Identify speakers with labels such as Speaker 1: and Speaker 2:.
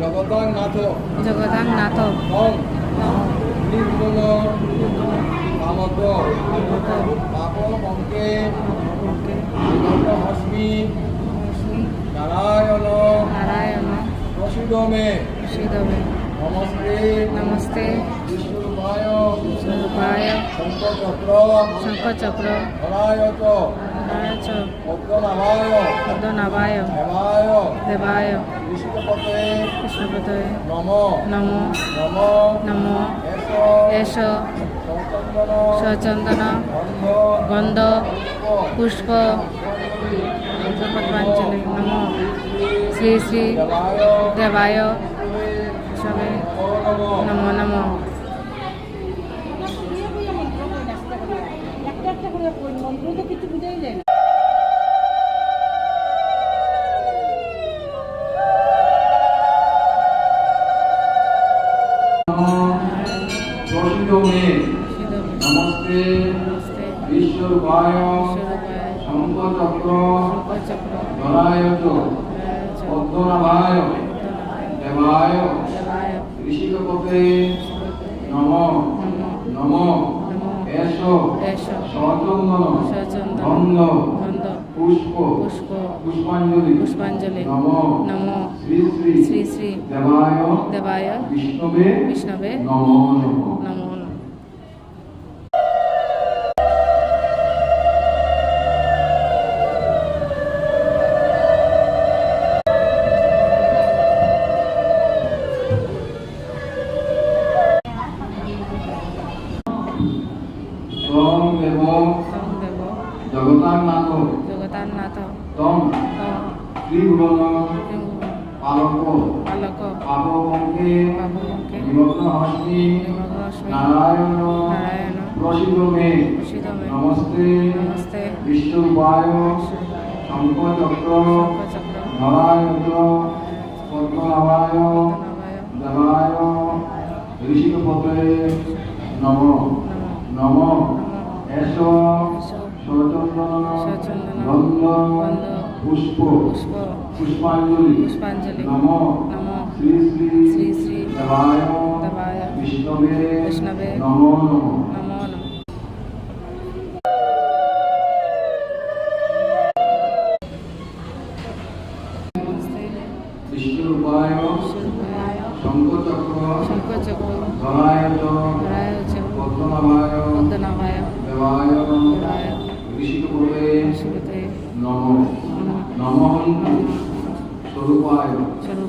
Speaker 1: জগদাংনাথ
Speaker 2: জগদাংনাথ
Speaker 1: তং নির্গুণ কামত পাপ পঙ্কে হস্মি নারায়ণ
Speaker 2: নারায়ণ
Speaker 1: প্রসিদ মে
Speaker 2: শিদবে
Speaker 1: নমস্তে
Speaker 2: নমস্তে
Speaker 1: বিষ্ণুরূপায়
Speaker 2: স্বরূপায়
Speaker 1: শঙ্খচক্র
Speaker 2: শঙ্খচক্র
Speaker 1: ধরায় চ
Speaker 2: চ
Speaker 1: পদ্মনাভায়
Speaker 2: পদ্মনাভায়
Speaker 1: দেবায়
Speaker 2: দেবায়
Speaker 1: বিষ্ণুপতে
Speaker 2: কৃষ্ণপতয়ে
Speaker 1: নম
Speaker 2: নম
Speaker 1: নম
Speaker 2: নম
Speaker 1: এষ
Speaker 2: এষ
Speaker 1: সচন্দন
Speaker 2: সচন্দন
Speaker 1: গন্ধ
Speaker 2: গন্ধ পুষ্প পদ্মাঞ্জলি নম শ্রী শ্রী দেবায় সবে নম নম
Speaker 1: প্রসিদ মে নমস্তে
Speaker 2: নমস্তে
Speaker 1: বিশ্বরূপায়
Speaker 2: স্বরূপায়
Speaker 1: শঙ্খচক্র
Speaker 2: শঙ্খচক্র
Speaker 1: ধরায় চ পদ্মনাভায় দেবায়
Speaker 2: দেবায়
Speaker 1: ঋষিকপতে নম নম এষ
Speaker 2: এষ
Speaker 1: সচন্দন
Speaker 2: সচন্দন
Speaker 1: গন্ধ
Speaker 2: গন্ধ
Speaker 1: পুষ্প
Speaker 2: পুষ্প
Speaker 1: পুষ্পাঞ্জলি
Speaker 2: পুষ্পাঞ্জলি
Speaker 1: নম
Speaker 2: নম
Speaker 1: শ্রী শ্রী
Speaker 2: শ্রী শ্রী
Speaker 1: দেবায়
Speaker 2: দেবায়
Speaker 1: বিষ্ণবে
Speaker 2: বিষ্ণবে
Speaker 1: নম নম
Speaker 2: নমো নমঃ
Speaker 1: তং দেব
Speaker 2: তং দেব
Speaker 1: জগতাংনাথ
Speaker 2: জগতান্নাথ
Speaker 1: তং
Speaker 2: তং
Speaker 1: ত্রিভুবন পালক
Speaker 2: পালক
Speaker 1: পাপপঙ্কে
Speaker 2: পাপমুখে
Speaker 1: নিমগ্ন হস্মি
Speaker 2: নিমগ্নস্মি
Speaker 1: নারায়ণ
Speaker 2: নারায়ণ
Speaker 1: প্রসিদ মে
Speaker 2: প্রসিদ মে
Speaker 1: নমস্তে
Speaker 2: নমস্তে
Speaker 1: বিষ্ণুরূপায় শঙ্খচক্র
Speaker 2: শঙ্খচক্র
Speaker 1: ধরায় চ পদ্মনাভায়
Speaker 2: পদ্মনাভায়
Speaker 1: দেবায় ঋষিকপতে নম নম এষ সচন্দন
Speaker 2: সচন্দন
Speaker 1: গন্ধ
Speaker 2: গন্ধ
Speaker 1: পুষ্প
Speaker 2: পুষ্প
Speaker 1: পুষ্পাঞ্জলি
Speaker 2: পুষ্পাঞ্জলি
Speaker 1: নম
Speaker 2: নম
Speaker 1: শ্রী শ্রী
Speaker 2: শ্রী শ্রী
Speaker 1: দেবায়
Speaker 2: দেবায়
Speaker 1: বিষ্ণবে
Speaker 2: বিষ্ণবে
Speaker 1: নম নম
Speaker 2: নমো নমঃ নমস্তে
Speaker 1: বিষ্ণুরূপায়
Speaker 2: স্বরূপায়
Speaker 1: শঙ্খচক্র
Speaker 2: শঙ্খচক্র
Speaker 1: ধরায় চ
Speaker 2: ধরায় চ
Speaker 1: পদ্মনাভায়
Speaker 2: পদ্মনাভায়
Speaker 1: দেবায়
Speaker 2: দেবায়
Speaker 1: ঋষিকপতে
Speaker 2: শিবতে
Speaker 1: নম
Speaker 2: নমঃ
Speaker 1: নমঃ স্বরূপায়
Speaker 2: স্বরূপ